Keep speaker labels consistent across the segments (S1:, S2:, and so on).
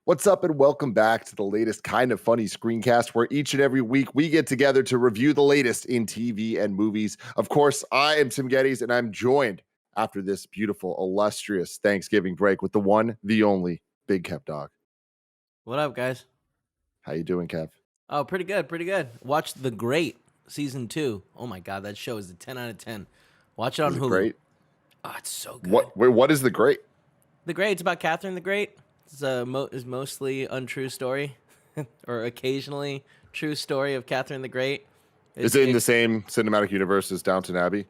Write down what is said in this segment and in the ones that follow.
S1: What's up, and welcome back to the latest Kind of Funny screencast, where each and every week we get together to review the latest in TV and movies. Of course, I am Tim Geddes, and I'm joined after this beautiful, illustrious Thanksgiving break with the one, the only, Big Kev Dog.
S2: What up, guys?
S1: How you doing, Kev?
S2: Oh, pretty good, pretty good. Watched The Great season 2. Oh my god, that show is a 10 out of 10. Watch it on Hulu.
S1: Great?
S2: Oh, it's so good.
S1: What is The Great?
S2: The Great, it's about Catherine the Great. It's is mostly untrue story, or occasionally true story of Catherine the Great.
S1: Is it in the same cinematic universe as Downton Abbey?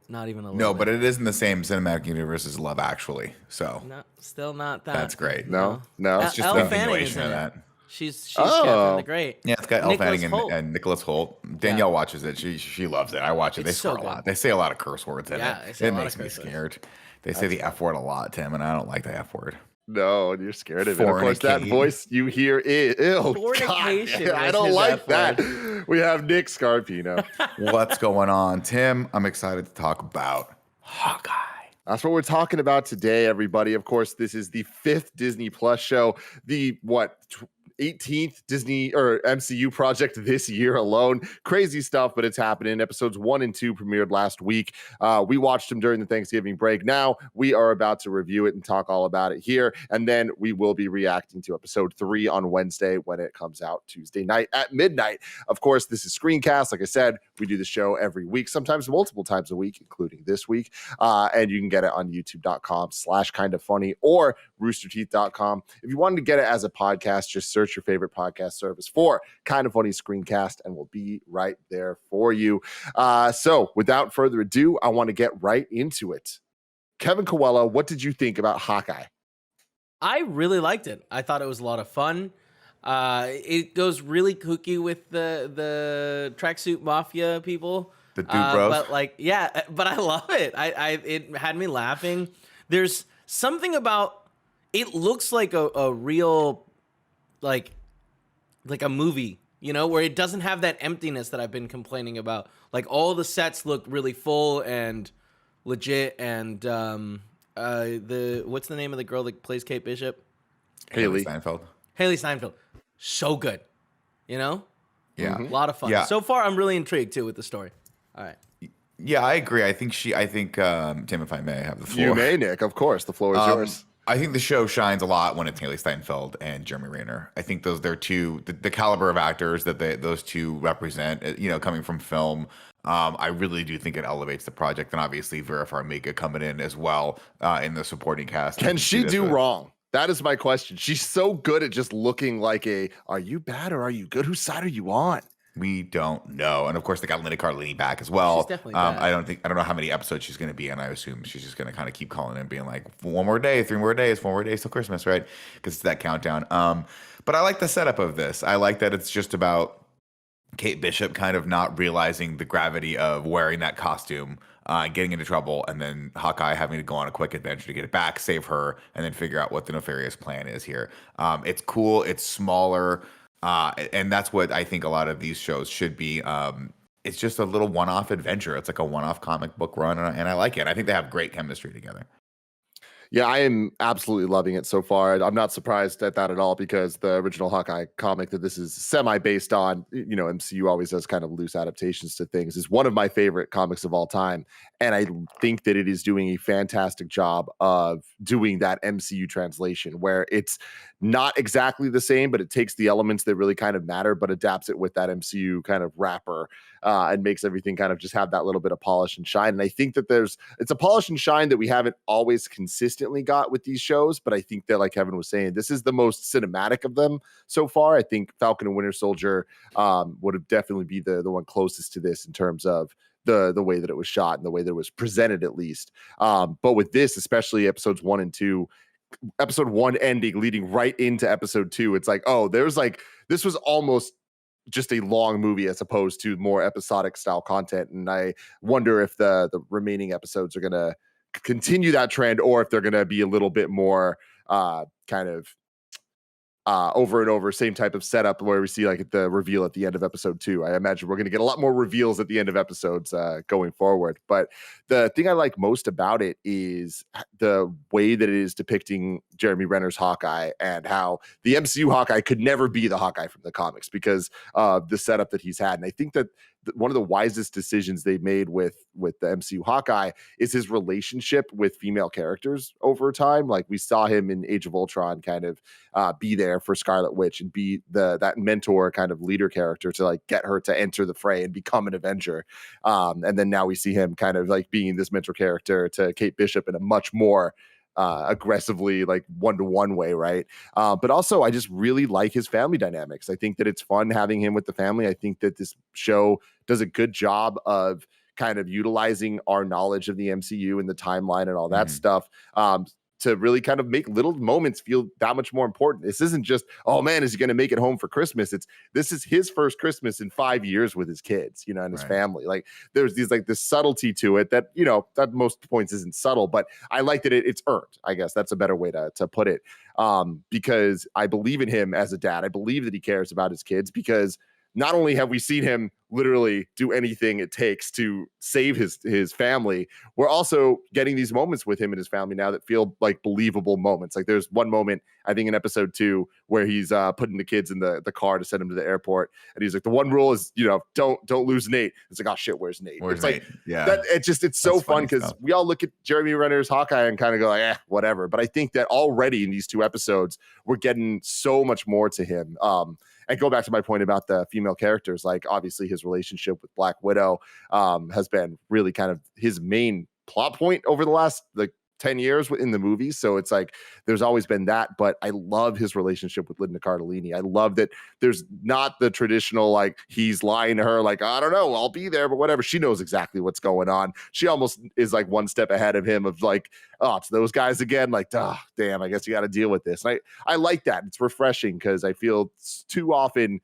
S2: Not even a little
S3: No,
S2: bit.
S3: but it is in the same cinematic universe as Love Actually. So
S2: No, still not that.
S3: that's great.
S1: No.
S3: It's just
S2: Elle
S3: the
S2: Fanning is
S3: continuation
S2: in
S3: of
S2: it.
S3: that.
S2: She's Catherine the Great.
S3: Yeah, it's got Elle
S2: Nicholas
S3: Fanning
S2: Hoult.
S3: and Nicholas Hoult. Danielle watches it. She loves it. I watch it. They
S2: It's so
S3: swear a lot.
S2: good.
S3: They say a lot of curse words in
S2: Yeah,
S3: it.
S2: they say a
S3: It
S2: lot
S3: makes
S2: of
S3: me
S2: curse words.
S3: scared. They say the F word a lot, Tim, and I don't like the F word.
S1: No, you're scared of it. Of course, that voice you hear is
S2: Fornication
S1: God, I
S2: is
S1: don't
S2: his
S1: like
S2: F
S1: that. We have Nick Scarpino.
S3: What's going on, Tim? I'm excited to talk about Hawkeye.
S1: That's what we're talking about today, everybody. Of course, this is the 5th Disney Plus show, the 18th Disney or MCU project this year alone. Crazy stuff, but it's happening. Episodes 1 and 2 premiered last week. We watched them during the Thanksgiving break. Now we are about to review it and talk all about it here. And then we will be reacting to episode 3 on Wednesday when it comes out Tuesday night at midnight. Of course, this is Screencast. Like I said, we do the show every week, sometimes multiple times a week, including this week. And you can get it on youtube.com/kindafunny or roosterteeth.com. If you wanted to get it as a podcast, just search your favorite podcast service for Kind of Funny Screencast, and we'll be right there for you. So without further ado, I want to get right into it. Kevin Coelho, what did you think about Hawkeye?
S2: I really liked it. I thought it was a lot of fun. It goes really kooky with the tracksuit mafia people.
S3: The Dude Bros.
S2: But I love it. It had me laughing. There's something about it. Looks like a real like a movie, where it doesn't have that emptiness that I've been complaining about. Like, all the sets look really full and legit. And what's the name of the girl that plays Kate Bishop?
S1: Haley
S3: Steinfeld.
S2: Haley Steinfeld. So good.
S3: Yeah.
S2: A lot of fun.
S3: Yeah.
S2: So far, I'm really intrigued too with the story. All right.
S3: Yeah, I agree. I think Tim, if I may have the floor.
S1: You may, Nick. Of course, the floor is yours.
S3: I think the show shines a lot when it's Haley Steinfeld and Jeremy Renner. I think they're two, the caliber of actors that those two represent, coming from film. I really do think it elevates the project, and obviously Vera Farmiga coming in as well in the supporting cast.
S1: Can she do wrong? That is my question. She's so good at just looking like are you bad or are you good? Whose side are you on?
S3: We don't know. And of course, they got Linda Cardellini back as well.
S2: She's definitely bad.
S3: I don't know how many episodes she's going to be in. I assume she's just going to kind of keep calling in, being like, 1 more day, 3 more days, 4 more days till Christmas, right? Because it's that countdown. But I like the setup of this. I like that it's just about Kate Bishop kind of not realizing the gravity of wearing that costume, getting into trouble, and then Hawkeye having to go on a quick adventure to get it back, save her, and then figure out what the nefarious plan is here. It's cool. It's smaller. And that's what I think a lot of these shows should be. It's just a little one-off adventure. It's like a one-off comic book run, and I like it. I think they have great chemistry together.
S1: Yeah, I am absolutely loving it so far. I'm not surprised at that at all, because the original Hawkeye comic that this is semi-based on, MCU always does kind of loose adaptations to things, is one of my favorite comics of all time. And I think that it is doing a fantastic job of doing that MCU translation, where it's not exactly the same, but it takes the elements that really kind of matter, but adapts it with that MCU kind of wrapper, and makes everything kind of just have that little bit of polish and shine. And I think that it's a polish and shine that we haven't always consistently got with these shows, but I think that, like Kevin was saying, this is the most cinematic of them so far. I think Falcon and Winter Soldier would have definitely be the one closest to this in terms of the way that it was shot and the way that it was presented, at least. But with this, especially episodes 1 and 2, episode 1 ending leading right into episode 2, it's like, this was almost just a long movie as opposed to more episodic style content. And I wonder if the remaining episodes are going to continue that trend, or if they're going to be a little bit more kind of over and over, same type of setup where we see like the reveal at the end of episode 2. I imagine we're going to get a lot more reveals at the end of episodes going forward. But the thing I like most about it is the way that it is depicting Jeremy Renner's Hawkeye, and how the MCU Hawkeye could never be the Hawkeye from the comics because of the setup that he's had. And I think that one of the wisest decisions they've made with the MCU Hawkeye is his relationship with female characters over time. Like we saw him in Age of Ultron kind of be there for Scarlet Witch and be that mentor kind of leader character to like get her to enter the fray and become an Avenger. And then now we see him kind of like being this mentor character to Kate Bishop in a much more aggressively like one-to-one way, right? But also I just really like his family dynamics. I think that it's fun having him with the family. I think that this show does a good job of kind of utilizing our knowledge of the MCU and the timeline and all that stuff to really kind of make little moments feel that much more important. This isn't just, oh man, is he going to make it home for Christmas? This is his first Christmas in 5 years with his kids, you know, and his family. Like there's these like this subtlety to it that, you know, that most points isn't subtle, but I like that it's earned. I guess that's a better way to put it. Because I believe in him as a dad. I believe that he cares about his kids, because not only have we seen him literally do anything it takes to save his family, we're also getting these moments with him and his family now that feel like believable moments. Like there's one moment, I think in episode 2, where he's putting the kids in the car to send them to the airport. And he's like, the one rule is, you know, don't lose Nate. It's like, oh shit, where's Nate?
S3: Where's
S1: it's
S3: Nate?
S1: like,
S3: yeah,
S1: it's so fun because we all look at Jeremy Renner's Hawkeye and kind of go like, whatever. But I think that already in these 2 episodes, we're getting so much more to him. And go back to my point about the female characters, like obviously his relationship with Black Widow has been really kind of his main plot point over the last like 10 years in the movies. So it's like there's always been that, but I love his relationship with Linda Cardellini. I love that there's not the traditional like he's lying to her like, I don't know, I'll be there, but whatever. She knows exactly what's going on. She almost is like one step ahead of him of like, oh, it's those guys again. Like, damn, I guess you got to deal with this. And I like that. It's refreshing because I feel too often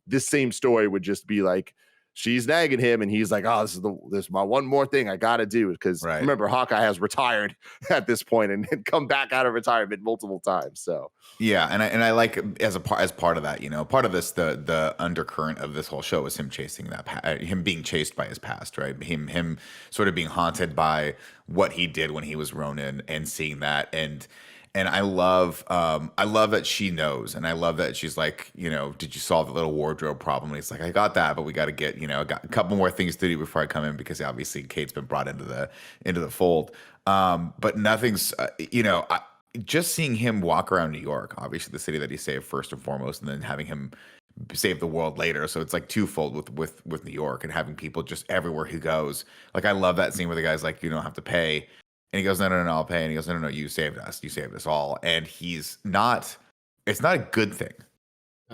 S1: this same story would just be like, she's nagging him and he's like, oh, this is my one more thing I gotta do. Because remember, Hawkeye has retired at this point and come back out of retirement multiple times. So
S3: yeah, and I like as part of that, you know, part of this, the undercurrent of this whole show is him chasing him being chased by his past, right? Him sort of being haunted by what he did when he was Ronin and seeing that. And I love that she knows, and I love that she's like, you know, did you solve the little wardrobe problem? And he's like, I got that, but we got to get, you know, got a couple more things to do before I come in, because obviously Kate's been brought into the fold. But nothing's, you know, just seeing him walk around New York, obviously the city that he saved first and foremost, and then having him save the world later. So it's like twofold with New York and having people just everywhere he goes. Like I love that scene where the guy's like, you don't have to pay. And he goes, no, I'll pay. And he goes, no, you saved us. You saved us all. And it's not a good thing,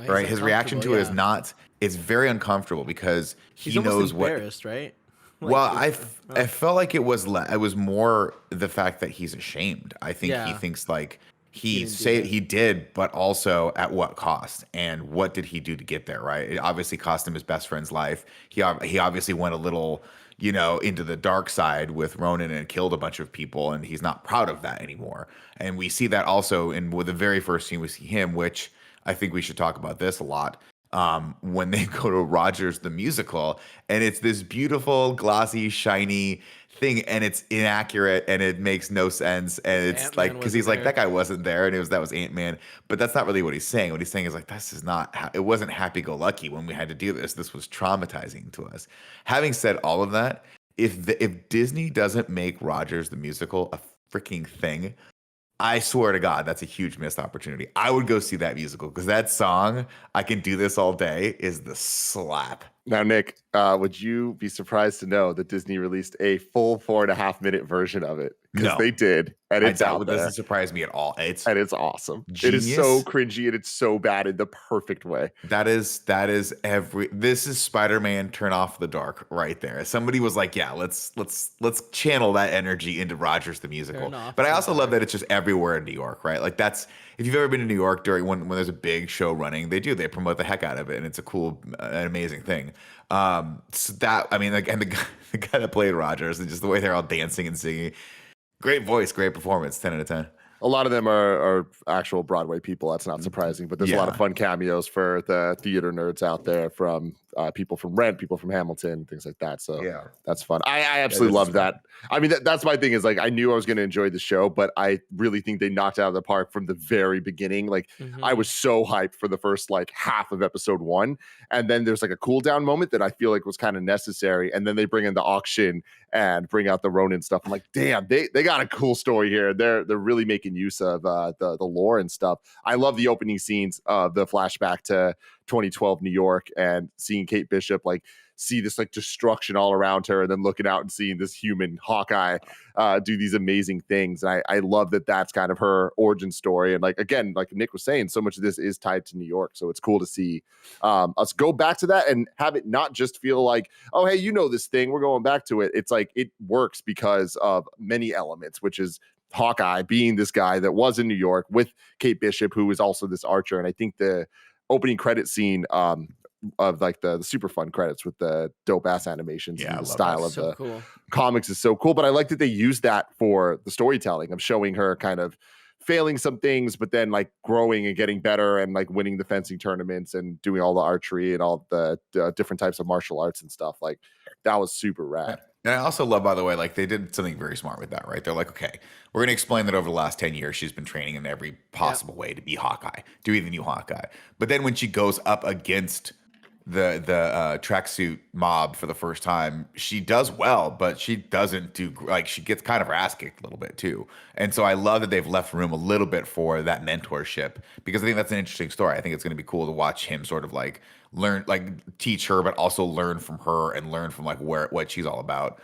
S3: right? His reaction to it is not, it's very uncomfortable because he knows what. He's embarrassed,
S2: right?
S3: Like, well, I felt like it was more the fact that he's ashamed. I think he thinks like he did, but also at what cost? And what did he do to get there, right? It obviously cost him his best friend's life. He obviously went a little, you know, into the dark side with Ronin and killed a bunch of people, and he's not proud of that anymore. And we see that also with the very first scene we see him, which I think we should talk about this a lot, when they go to Rogers the musical, and it's this beautiful, glossy, shiny thing, and it's inaccurate and it makes no sense, and it's Ant-Man, like because he's like, that guy wasn't there, and that was Ant-Man, but that's not really what he's saying. What he's saying is like, this is not it wasn't happy-go-lucky when we had to do this was traumatizing to us. Having said all of that, if Disney doesn't make Rogers the musical a freaking thing, I swear to God, that's a huge missed opportunity. I would go see that musical because that song, I Can Do This All Day, is the slap.
S1: Now, Nick, would you be surprised to know that Disney released a full 4.5-minute version of it? Because they did, and it
S3: doesn't surprise me at all. It's
S1: awesome.
S3: Genius.
S1: It is so cringy and it's so bad in the perfect way.
S3: This is Spider-Man Turn Off the Dark right there. Somebody was like, yeah, let's channel that energy into Rogers the musical. But I also love that it's just everywhere in New York, right? Like that's, if you've ever been to New York during when there's a big show running, they promote the heck out of it, and it's a cool, an amazing thing. So that, I mean, like, and the guy that played Rogers, and just the way they're all dancing and singing, great voice, great performance, 10 out of 10.
S1: A lot of them are actual Broadway people. That's not surprising, but there's a lot of fun cameos for the theater nerds out there from people from Rent, people from Hamilton, things like that. So that's fun. I absolutely love that. I mean, that's my thing is like, I knew I was going to enjoy the show, but I really think they knocked it out of the park from the very beginning. Like I was so hyped for the first like half of episode 1. And then there's like a cool down moment that I feel like was kind of necessary. And then they bring in the auction and bring out the Ronin stuff. I'm like, damn, they got a cool story here. They're really making use of the lore and stuff. I love the opening scenes of the flashback to 2012 New York and seeing Kate Bishop like see this like destruction all around her and then looking out and seeing this human Hawkeye do these amazing things. And I love that that's kind of her origin story. And like, again, like Nick was saying, so much of this is tied to New York. So it's cool to see us go back to that and have it not just feel like, oh, hey, you know this thing, we're going back to it. It's like it works because of many elements, which is Hawkeye being this guy that was in New York with Kate Bishop, who is also this archer. And I think the opening credit scene of like the super fun credits with the dope ass animations and the style of the comics is so cool. But I like that they use that for the storytelling of showing her kind of failing some things, but then like growing and getting better and like winning the fencing tournaments and doing all the archery and all the different types of martial arts and stuff. Like that was super rad.
S3: And I also love, by the way, like they did something very smart with that, right? They're like, okay, we're going to explain that over the last 10 years, she's been training in every possible way to be Hawkeye, to be the new Hawkeye. But then when she goes up against the tracksuit mob for the first time, she does well, but she doesn't do, like, she gets kind of her ass kicked a little bit too. And so I love that they've left room a little bit for that mentorship, because I think that's an interesting story. I think it's going to be cool to watch him sort of like learn, like teach her, but also learn from her and learn from like what she's all about.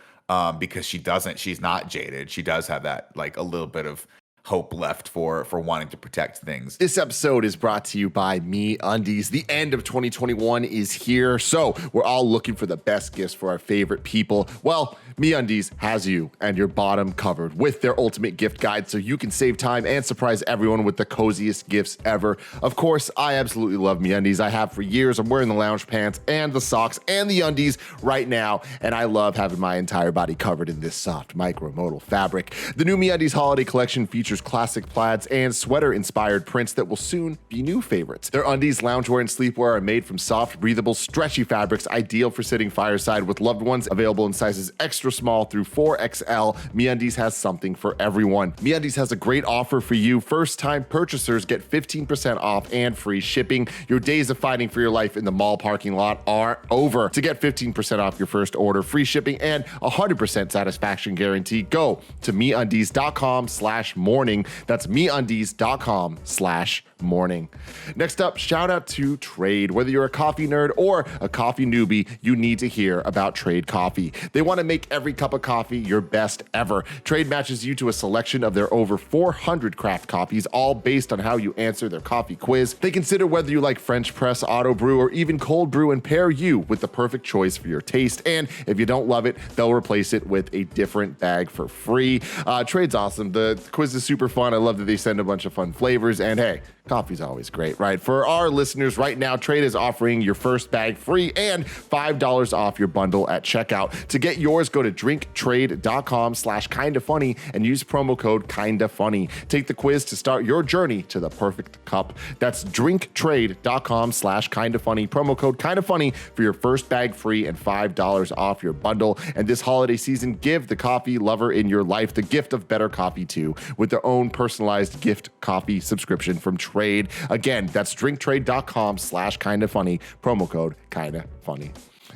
S3: Because she's not jaded. She does have that like a little bit of hope left for wanting to protect things.
S1: This episode is brought to you by MeUndies. The end of 2021 is here, so we're all looking for the best gifts for our favorite people. Well, MeUndies has you and your bottom covered with their ultimate gift guide, so you can save time and surprise everyone with the coziest gifts ever. Of course, I absolutely love MeUndies. I have for years. I'm wearing the lounge pants and the socks and the undies right now, and I love having my entire body covered in this soft micromodal fabric. The new MeUndies holiday collection features classic plaids and sweater-inspired prints that will soon be new favorites. Their undies, loungewear, and sleepwear are made from soft, breathable, stretchy fabrics, ideal for sitting fireside with loved ones. Available in sizes extra small through 4XL, MeUndies has something for everyone. MeUndies has a great offer for you. First-time purchasers get 15% off and free shipping. Your days of fighting for your life in the mall parking lot are over. To get 15% off your first order, free shipping, and 100% satisfaction guarantee, go to MeUndies.com/morning. That's MeUndies.com/morning. Next up, shout out to Trade. Whether you're a coffee nerd or a coffee newbie, you need to hear about Trade Coffee. They want to make every cup of coffee your best ever. Trade matches you to a selection of their over 400 craft coffees, all based on how you answer their coffee quiz. They consider whether you like French press, auto brew, or even cold brew and pair you with the perfect choice for your taste. And if you don't love it, they'll replace it with a different bag for free. Trade's awesome. The quiz is super fun. I love that they send a bunch of fun flavors, and hey, coffee's always great, right? For our listeners right now, Trade is offering your first bag free and $5 off your bundle at checkout. To get yours, go to drinktrade.com/kindafunny and use promo code KindaFunny. Take the quiz to start your journey to the perfect cup. That's drinktrade.com/kindafunny, promo code KindaFunny for your first bag free and $5 off your bundle. And this holiday season, give the coffee lover in your life the gift of better coffee too, with their own personalized gift coffee subscription from Trade. Again, that's drinktrade.com/kindafunny, promo code KindaFunny.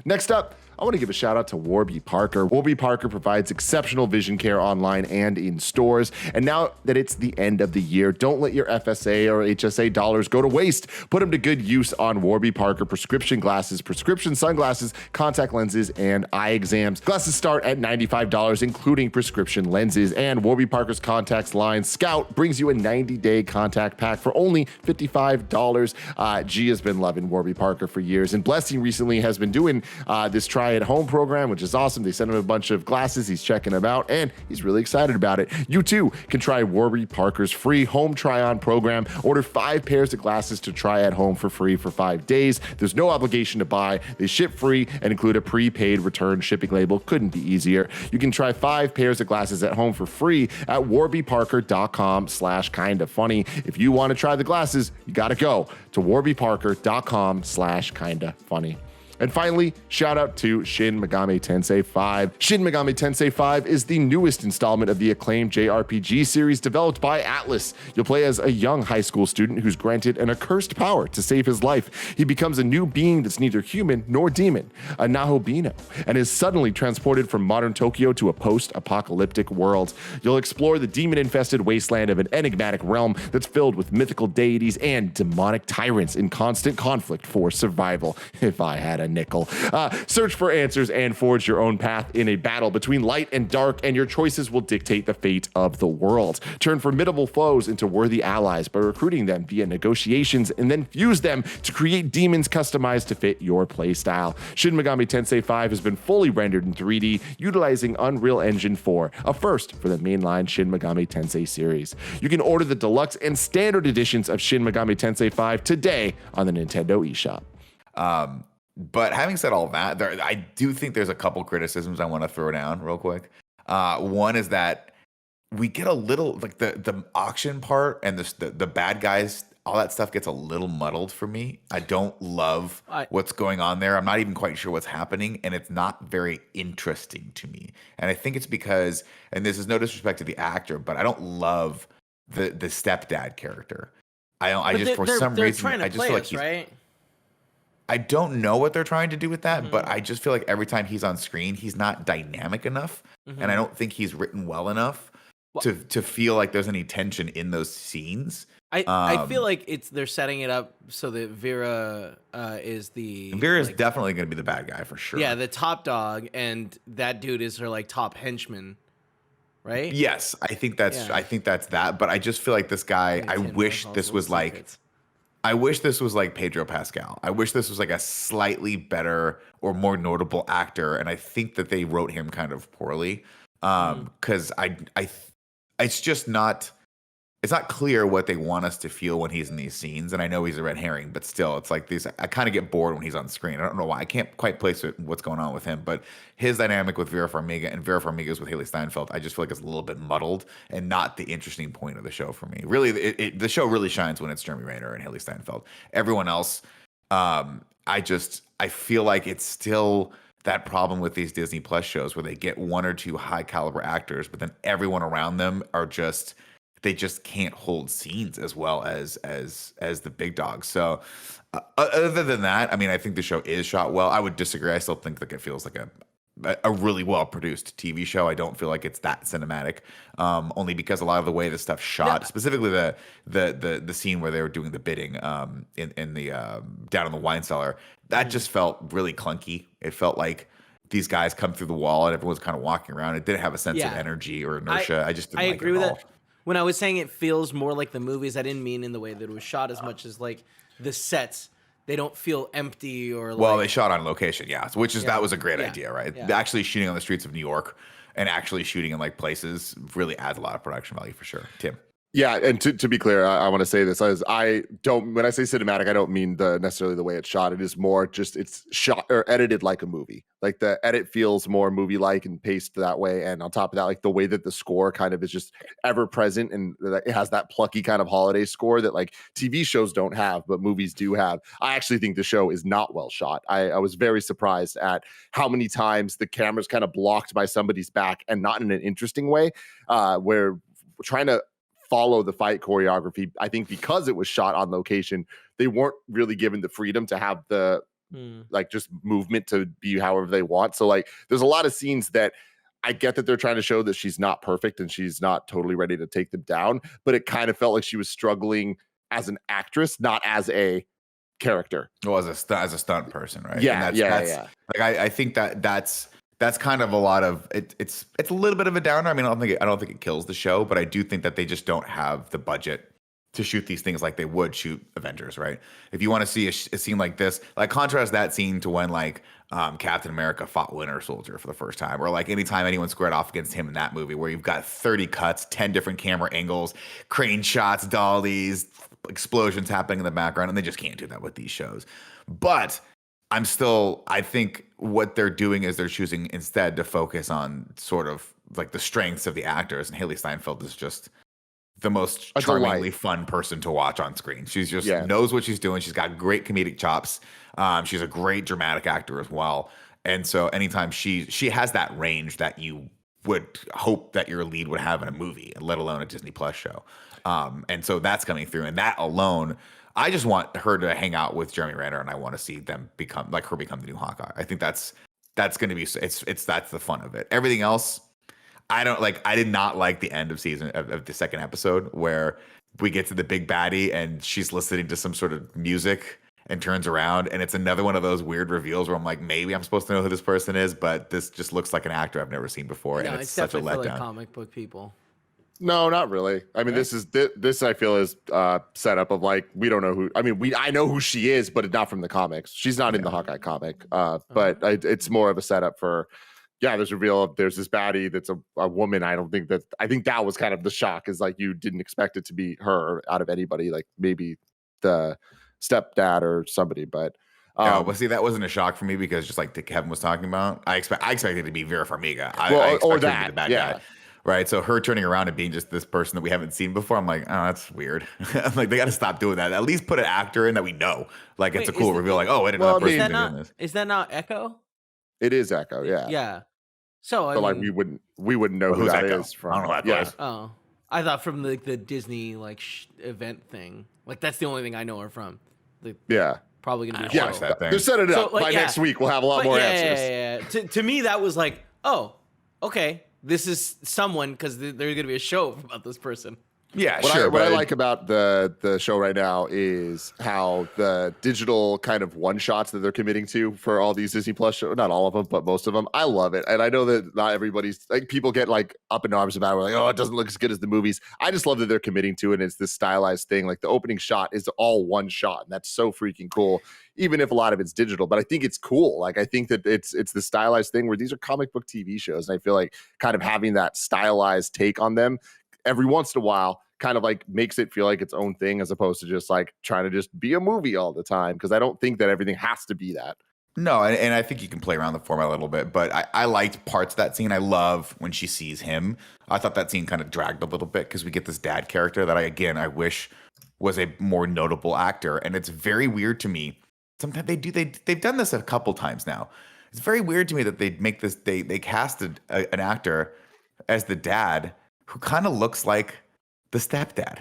S1: Next up, I want to give a shout out to Warby Parker. Warby Parker provides exceptional vision care online and in stores. And now that it's the end of the year, don't let your FSA or HSA dollars go to waste. Put them to good use on Warby Parker prescription glasses, prescription sunglasses, contact lenses, and eye exams. Glasses start at $95, including prescription lenses. And Warby Parker's contacts line Scout brings you a 90-day contact pack for only $55. G has been loving Warby Parker for years, and Blessing recently has been doing this try try at home program, which is awesome. They sent him a bunch of glasses. He's checking them out and he's really excited about it. You too can try Warby Parker's free home try on program. Order 5 pairs of glasses to try at home for free for 5 days. There's no obligation to buy. They ship free and include a prepaid return shipping label. Couldn't be easier. You can try 5 pairs of glasses at home for free at warbyparker.com/kindafunny. If you want to try the glasses, you got to go to warbyparker.com/kindafunny. And finally, shout out to Shin Megami Tensei 5. Shin Megami Tensei 5 is the newest installment of the acclaimed JRPG series developed by Atlus. You'll play as a young high school student who's granted an accursed power to save his life. He becomes a new being that's neither human nor demon, a Nahobino, and is suddenly transported from modern Tokyo to a post-apocalyptic world. You'll explore the demon-infested wasteland of an enigmatic realm that's filled with mythical deities and demonic tyrants in constant conflict for survival. If I had a nickel. Search for answers and forge your own path in a battle between light and dark, and your choices will dictate the fate of the world. Turn formidable foes into worthy allies by recruiting them via negotiations, and then fuse them to create demons customized to fit your playstyle. Shin Megami Tensei 5 has been fully rendered in 3D utilizing Unreal Engine 4, a first for the mainline Shin Megami Tensei series. You can order the deluxe and standard editions of Shin Megami Tensei 5 today on the Nintendo eShop.
S3: But having said all that, I do think there's a couple criticisms I want to throw down real quick. One is that we get a little like the auction part and the bad guys, all that stuff gets a little muddled for me. I don't love what's going on there. I'm not even quite sure what's happening, and it's not very interesting to me. And I think it's because, and this is no disrespect to the actor, but I don't love the stepdad character. I just for some reason I just feel like he's right. I don't know what they're trying to do with that, but I just feel like every time he's on screen, he's not dynamic enough, and I don't think he's written well enough to feel like there's any tension in those scenes.
S2: I feel like they're setting it up so that Vera is
S3: Vera's definitely going to be the bad guy for sure.
S2: Yeah, the top dog, and that dude is her like top henchman, right?
S3: Yes, I think that's that. But I just feel like this guy. I wish this was like Pedro Pascal. I wish this was like a slightly better or more notable actor, and I think that they wrote him kind of poorly because it's just not. It's not clear what they want us to feel when he's in these scenes, and I know he's a red herring, but still, it's like these. I kind of get bored when he's on screen. I don't know why. I can't quite place what's going on with him, but his dynamic with Vera Farmiga and Vera Farmiga's with Haley Steinfeld, I just feel like it's a little bit muddled and not the interesting point of the show for me. Really, the show really shines when it's Jeremy Renner and Haley Steinfeld. Everyone else, I feel like it's still that problem with these Disney Plus shows where they get 1 or 2 high caliber actors, but then everyone around them are just. They just can't hold scenes as well as the big dogs. So other than that, I mean, I think the show is shot well. I would disagree. I still think like it feels like a really well produced TV show. I don't feel like it's that cinematic, only because a lot of the way the stuff shot, specifically the scene where they were doing the bidding in the down in the wine cellar, that just felt really clunky. It felt like these guys come through the wall and everyone's kind of walking around. It didn't have a sense of energy or inertia. I just didn't like
S2: agree
S3: it
S2: with
S3: at all.
S2: that. When I was saying it feels more like the movies, I didn't mean in the way that it was shot as much as like the sets. They don't feel empty or like...
S3: Well, they shot on location, yeah. That was a great idea, right? Yeah. Actually shooting on the streets of New York and actually shooting in like places really adds a lot of production value for sure. Tim.
S1: Yeah, and to be clear, I want to say this as I don't. When I say cinematic, I don't mean necessarily the way it's shot. It is more just it's shot or edited like a movie. Like the edit feels more movie-like and paced that way. And on top of that, like the way that the score kind of is just ever present and it has that plucky kind of holiday score that like TV shows don't have, but movies do have. I actually think the show is not well shot. I was very surprised at how many times the camera's kind of blocked by somebody's back and not in an interesting way. Where we're trying to follow the fight choreography. I think because it was shot on location, they weren't really given the freedom to have the like just movement to be however they want. So like there's a lot of scenes that I get that they're trying to show that she's not perfect and she's not totally ready to take them down, but it kind of felt like she was struggling as an actress, not as a character.
S3: Well, as a stunt person, right?
S1: Yeah,
S3: and
S1: yeah.
S3: Like I think that's kind of a lot of it. It's a little bit of a downer. I mean, I don't think it kills the show, but I do think that they just don't have the budget to shoot these things like they would shoot Avengers, right? If you want to see a scene like this, like contrast that scene to when like Captain America fought Winter Soldier for the first time, or like anytime anyone squared off against him in that movie, where you've got 30 cuts, 10 different camera angles, crane shots, dollies, explosions happening in the background, and they just can't do that with these shows. But I think what they're doing is they're choosing instead to focus on sort of like the strengths of the actors, and Haley Steinfeld is just the most charmingly fun person to watch on screen. She's just knows what she's doing. She's got great comedic chops. She's a great dramatic actor as well. And so anytime she has that range that you would hope that your lead would have in a movie, let alone a Disney Plus show. And so that's coming through. And that alone, I just want her to hang out with Jeremy Renner, and I want to see them become the new Hawkeye. I think that's going to be that's the fun of it. Everything else, I did not like the end of the second episode where we get to the big baddie and she's listening to some sort of music and turns around, and it's another one of those weird reveals where I'm like, maybe I'm supposed to know who this person is, but this just looks like an actor I've never seen before, and it's such a letdown.
S2: Like comic book people.
S1: No, not really. I mean, this I feel is setup of like, we don't know who. I mean, I know who she is, but not from the comics. She's not in the Hawkeye comic. But it's more of a setup for. Yeah, there's a reveal. There's this baddie that's a woman. I think that was kind of the shock, is like you didn't expect it to be her out of anybody, like maybe the stepdad or somebody. But
S3: well, see, that wasn't a shock for me because just like Kevin was talking about, I expected it to be Vera Farmiga.
S1: Or that, to be the bad guy.
S3: Right, so her turning around and being just this person that we haven't seen before, I'm like, oh, that's weird. I'm like, they got to stop doing that. At least put an actor in that we know. Like, it's a cool reveal. Like, oh, I didn't know that person was doing this.
S2: Is that not Echo?
S1: It is Echo, yeah.
S2: Yeah. So
S1: like we wouldn't know who that
S3: Echo?
S1: is from.
S3: I don't know that.
S2: Oh, I thought from the Disney event thing. Like that's the only thing I know her from. Probably gonna be a show.
S3: That thing.
S1: They're setting it up. By next week, we'll have a lot more answers.
S2: Yeah. To me, that was like, oh, okay, this is someone, because there's gonna be a show about this person.
S3: Yeah,
S1: what I like about the show right now is how the digital kind of one shots that they're committing to for all these Disney Plus shows, not all of them, but most of them. I love it. And I know that not everybody's like, people get like up in arms about it. We're like, oh, it doesn't look as good as the movies. I just love that they're committing to it. And it's this stylized thing. Like the opening shot is all one shot. And that's so freaking cool, even if a lot of it's digital. But I think it's cool. Like I think that it's the stylized thing where these are comic book TV shows. And I feel like kind of having that stylized take on them every once in a while kind of like makes it feel like its own thing, as opposed to just like trying to just be a movie all the time. Because I don't think that everything has to be that.
S3: No, and I think you can play around the format a little bit, but I liked parts of that scene. I love when she sees him. I thought that scene kind of dragged a little bit because we get this dad character that I wish was a more notable actor. And it's very weird to me. Sometimes they've done this a couple times now. It's very weird to me that they make this, they casted an actor as the dad who kind of looks like the stepdad.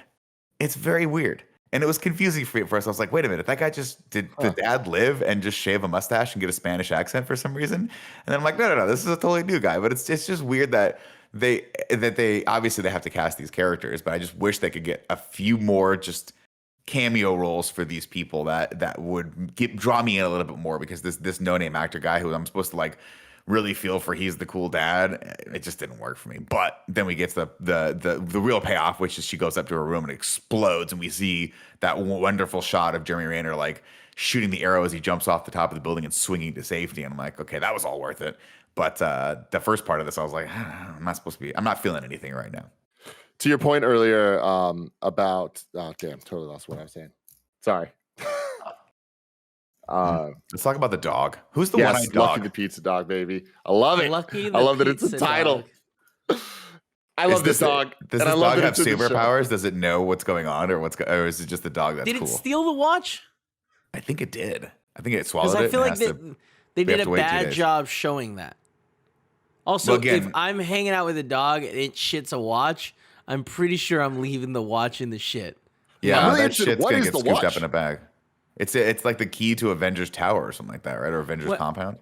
S3: It's very weird. And it was confusing for me at first. I was like, wait a minute, that guy did the dad live and just shave a mustache and get a Spanish accent for some reason? And then I'm like, no, this is a totally new guy. But it's just weird that they obviously they have to cast these characters, but I just wish they could get a few more just cameo roles for these people that would draw me in a little bit more, because this no-name actor guy who I'm supposed to like really feel for, he's the cool dad, it just didn't work for me. But then we get to the real payoff, which is she goes up to her room and explodes, and we see that wonderful shot of Jeremy Renner like shooting the arrow as he jumps off the top of the building and swinging to safety. And I'm like, okay, that was all worth it. But the first part of this, I was like, I'm not feeling anything right now.
S1: To your point earlier about totally lost what I was saying. Sorry.
S3: Let's talk about the dog. Who's the one-eyed dog?
S1: Lucky the pizza dog, baby. I love it. I love that it's a title. I love this dog.
S3: Does this dog have superpowers? Does it know what's going on, or is it just the dog that's cool?
S2: Did it steal the watch?
S3: I think it did. I think it swallowed it.
S2: Because I feel like they did a bad job showing that. Also, if I'm hanging out with a dog and it shits a watch, I'm pretty sure I'm leaving the watch in the shit.
S3: Yeah, that shit's gonna get scooped up in a bag. It's like the key to Avengers Tower or something like that, right? Or Avengers Compound.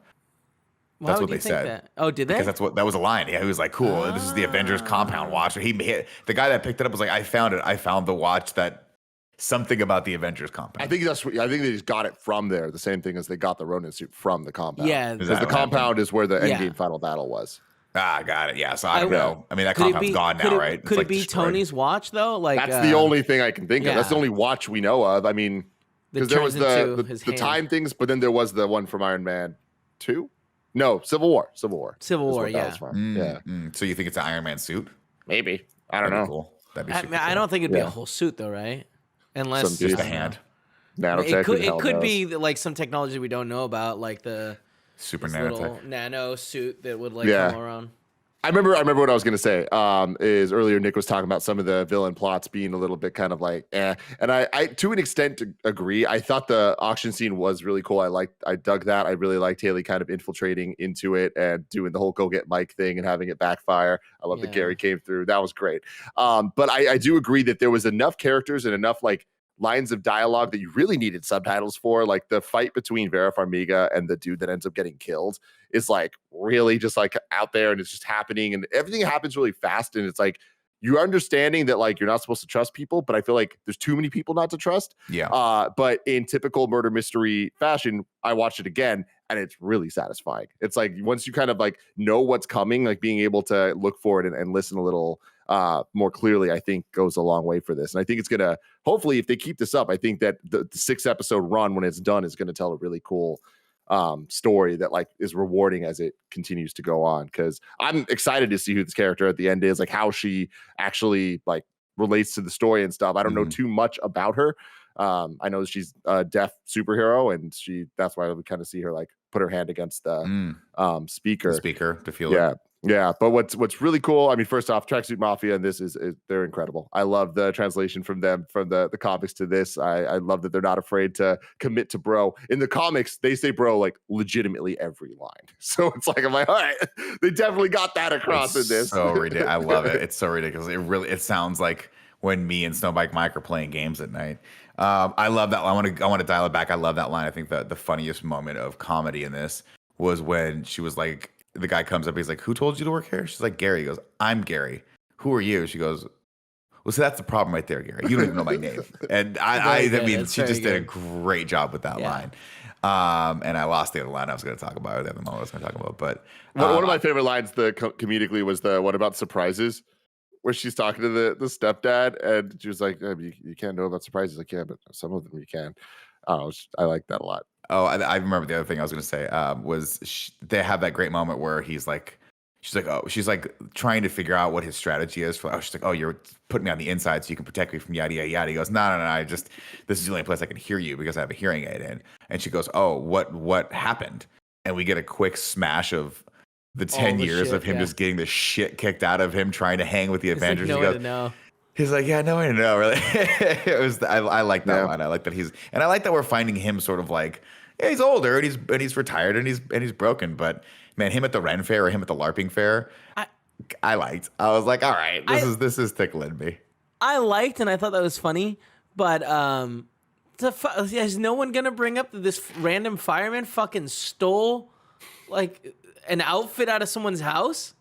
S3: That's what they said.
S2: That? Oh, did they?
S3: Because that was a line. Yeah, he was like, "Cool, this is the Avengers Compound watch." The guy that picked it up was like, "I found it. I found the watch that something about the Avengers Compound."
S1: I think they just got it from there. The same thing as they got the Ronin suit from the compound.
S2: Yeah,
S1: because the compound is where the Endgame final battle was.
S3: Got it. Yeah, so I don't
S2: I-
S3: know. I mean, that
S2: Could it
S3: compound's
S2: be
S3: gone
S2: could
S3: now,
S2: it,
S3: right?
S2: could
S3: It's
S2: it be
S3: destroyed.
S2: Tony's watch though? Like
S1: That's the only thing I can think of. That's the
S2: yeah.
S1: only watch we know of. I mean,
S2: that
S1: because there was
S2: turns into
S1: the
S2: his
S1: the
S2: hand.
S1: time things, but then there was the one from Iron Man 2. No, Civil War.
S2: Civil
S1: is
S2: War,
S1: what that
S2: yeah.
S1: was from. Yeah,
S3: So you think it's an Iron Man suit?
S1: maybe. I don't
S3: That'd
S1: know.
S3: be cool. That'd be
S2: I,
S3: super
S2: mean, I
S3: cool.
S2: don't think it'd be a
S1: Yeah.
S2: whole suit though, right? Unless
S1: Some
S3: Just
S1: dude.
S3: a hand.
S1: Nanotech.
S2: It could
S1: who the hell knows?
S2: be like some technology we don't know about, like the
S3: Super
S2: this
S3: nanotech.
S2: little nano suit that would like
S1: Yeah.
S2: come around.
S1: I remember what I was gonna say. Is earlier Nick was talking about some of the villain plots being a little bit kind of like and I to an extent agree. I thought the auction scene was really cool. I dug that. I really liked Haley kind of infiltrating into it and doing the whole go get Mike thing and having it backfire. I love that
S2: Yeah.
S1: Gary came through. That was great. But I do agree that there was enough characters and enough like lines of dialogue that you really needed subtitles for. Like the fight between Vera Farmiga and the dude that ends up getting killed is like really just like out there and it's just happening and everything happens really fast. And it's like you're understanding that like you're not supposed to trust people, but I feel like there's too many people not to trust.
S3: Yeah.
S1: But in typical murder mystery fashion, I watched it again and it's really satisfying. It's like once you kind of like know what's coming, like being able to look for it and listen a little more clearly, I think goes a long way for this. And I think it's gonna hopefully if they keep this up, I think that the 6-episode run when it's done is gonna tell a really cool story that like is rewarding as it continues to go on, because I'm excited to see who this character at the end is, like how she actually like relates to the story and stuff. I don't know too much about her. I know she's a deaf superhero and that's why we kind of see her like put her hand against the speaker
S3: The speaker to feel
S1: yeah
S3: it.
S1: yeah. But what's really cool, I mean, first off, Tracksuit Mafia and this is they're incredible. I love the translation from them from the comics to this. I love that they're not afraid to commit to bro. In the comics they say bro like legitimately every line, so it's like I'm like, all right, they definitely got that across in this.
S3: So ridiculous. I love it. It's so ridiculous. It sounds like when me and Snowbike Mike are playing games at night. I love that. I want to dial it back. I love that line. I think the funniest moment of comedy in this was when she was like, the guy comes up, he's like, "Who told you to work here?" She's like, "Gary." He goes, "I'm Gary. Who are you?" She goes, "Well, see, that's the problem right there, Gary. You don't even know my name." And I mean,
S2: That's
S3: she
S2: very
S3: just did a
S2: good.
S3: great job with that
S2: Yeah.
S3: line. And I lost the other line I was going to talk about, or the other moment I was going to talk about. But
S1: One of my favorite lines, comedically, was the what about surprises, where she's talking to the stepdad, and she was like, you can't know about surprises. Like, yeah, but some of them you can. I like that a lot.
S3: Oh, I remember the other thing I was going to say they have that great moment where she's like trying to figure out what his strategy is for. She's like, "Oh, you're putting me on the inside so you can protect me from yada yada yada." He goes, "No. This is the only place I can hear you because I have a hearing aid in." And she goes, "Oh, what happened?" And we get a quick smash of the 10
S2: the
S3: years
S2: shit,
S3: of him
S2: yeah.
S3: just getting the shit kicked out of him trying to hang with the
S2: It's like,
S3: Avengers.
S2: no
S3: He
S2: way
S3: goes,
S2: to know.
S3: He's like, "Yeah, no way to know." Really, I like that
S1: Yeah.
S3: line. I like that I like that we're finding him sort of like, yeah, he's older and he's retired and he's broken. But man, him at the Ren Fair or him at the LARPing Fair, I liked. I was like, all right, this is tickling me.
S2: I liked and I thought that was funny, but is no one gonna bring up that this random fireman fucking stole like an outfit out of someone's house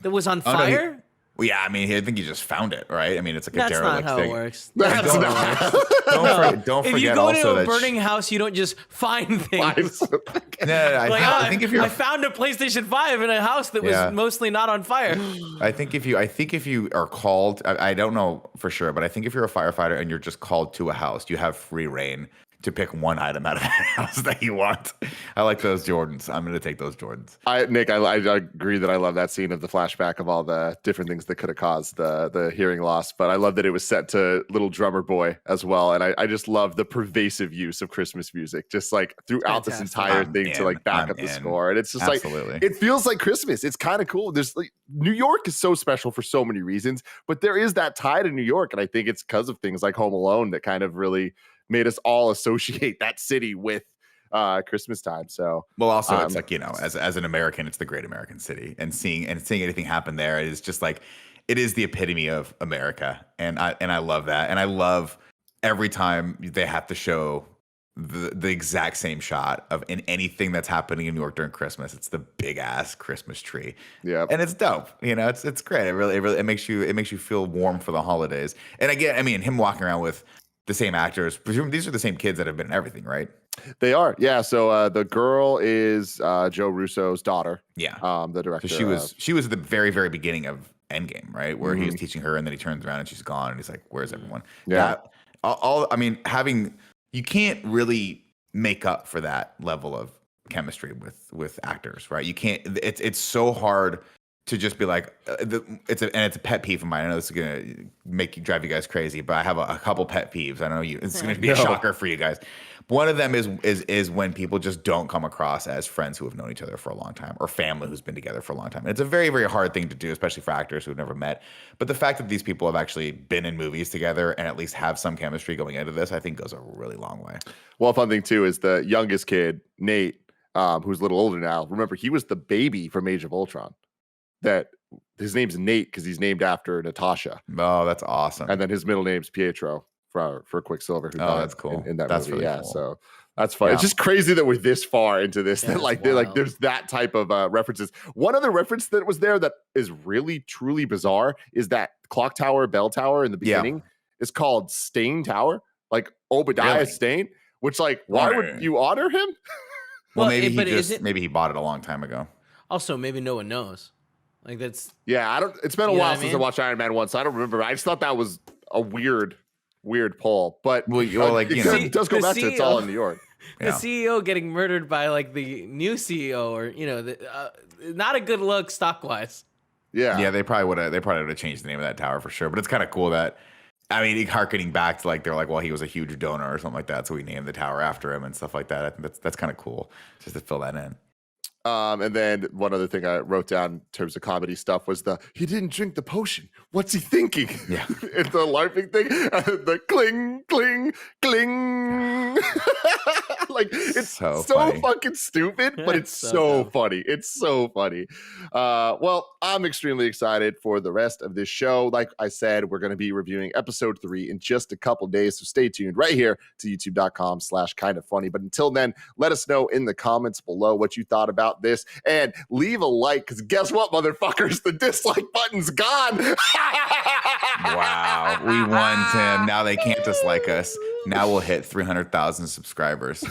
S2: that was on
S3: Oh, no,
S2: fire?
S3: Well, yeah, I mean, I think you just found it, right? I mean, it's like
S2: That's
S3: a
S2: not
S3: derelict
S2: how
S3: thing.
S2: it works.
S1: That's
S3: Don't-
S1: not.
S3: Don't
S2: If
S3: forget
S2: you go into
S3: also
S2: a
S3: that
S2: burning house, you don't just find things.
S3: no, I think if you're
S2: I found a PlayStation 5 in a house that was
S3: Yeah.
S2: mostly not on fire.
S3: I think if you are called, I don't know for sure, but I think if you're a firefighter and you're just called to a house, you have free reign to pick one item out of that house that you want. I like those Jordans. I'm going to take those Jordans.
S1: Nick, I agree that I love that scene of the flashback of all the different things that could have caused the hearing loss. But I love that it was set to Little Drummer Boy as well. And I just love the pervasive use of Christmas music, just like throughout this
S2: Fantastic.
S1: entire
S3: I'm
S1: thing to
S3: in.
S1: like back
S3: I'm
S1: up the
S3: in.
S1: score. And it's just
S3: Absolutely.
S1: like, it feels like Christmas. It's kind of cool. There's like, New York is so special for so many reasons, but there is that tie to New York. And I think it's because of things like Home Alone that kind of really made us all associate that city with Christmas time. So
S3: Well, also it's like, as an American, it's the great American city, and seeing anything happen there is just like, it is the epitome of America, and I love that, and I love every time they have to show the exact same shot of in anything that's happening in New York during Christmas. It's the big ass Christmas tree,
S1: yeah,
S3: and it's dope. It's great. It really makes you feel warm for the holidays. And again, I mean, him walking around with the same actors, presumably these are the same kids that have been in everything, right?
S1: They are, yeah. So the girl is Joe Russo's daughter.
S3: Yeah.
S1: The director.
S3: So she was at the very, very beginning of Endgame, right? Where he was teaching her, and then he turns around and she's gone, and he's like, "Where's everyone?"
S1: Yeah.
S3: I mean, you can't really make up for that level of chemistry with actors, right? You can't. It's so hard to just be like, it's a pet peeve of mine. I know this is gonna drive you guys crazy, but I have a couple pet peeves. I know it's gonna be a shocker for you guys. One of them is when people just don't come across as friends who have known each other for a long time, or family who's been together for a long time. And it's a very, very hard thing to do, especially for actors who've never met. But the fact that these people have actually been in movies together and at least have some chemistry going into this, I think goes a really long way.
S1: Well, fun thing too is the youngest kid, Nate, who's a little older now. Remember, he was the baby from Age of Ultron. That his name's Nate because he's named after Natasha.
S3: Oh, that's awesome.
S1: And then his middle name's Pietro for Quicksilver. Who died
S3: that's cool.
S1: In that
S3: that's
S1: movie.
S3: really
S1: Yeah,
S3: cool.
S1: So that's fun.
S3: Yeah.
S1: It's just crazy that we're this far into this.
S2: Yeah,
S1: That like there's that type of references. One other reference that was there that is really truly bizarre is that clock tower, bell tower in the beginning is called Stain Tower, like Obadiah
S3: Really?
S1: Stane. Which like why would you honor him?
S3: Well,
S2: Well,
S3: maybe maybe he bought it a long time ago.
S2: Also, maybe no one knows. Like that's
S1: Yeah, I don't. It's been a
S2: You know
S1: while
S2: what I
S1: since I
S2: mean?
S1: watched Iron Man 1, so I don't remember. I just thought that was a weird pull. But
S3: Well, like,
S1: it
S3: you know,
S1: it does go
S2: the
S1: back to it's all
S2: CEO
S1: in New York.
S2: the
S3: Yeah.
S2: CEO getting murdered by like the new CEO, or not a good look stock wise.
S1: Yeah,
S3: Yeah, they probably would have changed the name of that tower for sure. But it's kind of cool that, I mean, harkening back to like they're like, well, he was a huge donor or something like that, so we named the tower after him and stuff like that. I think that's kind of cool just to fill that in.
S1: And then one other thing I wrote down in terms of comedy stuff was he didn't drink the potion. What's he thinking?
S3: Yeah.
S1: It's the LARPing thing. The cling, cling, cling. Like it's
S3: So
S1: so
S3: funny.
S1: fucking stupid, but it's
S2: So
S1: so
S2: dumb.
S1: funny. It's so funny. Well, I'm extremely excited for the rest of this show. Like I said, we're going to be reviewing episode 3 in just a couple days. So stay tuned right here to youtube.com/KindaFunny. But until then, let us know in the comments below what you thought about this and leave a like, because guess what, motherfuckers? The dislike button's gone.
S3: Wow, we won, Tim. Now they can't dislike us. Now we'll hit 300,000 subscribers.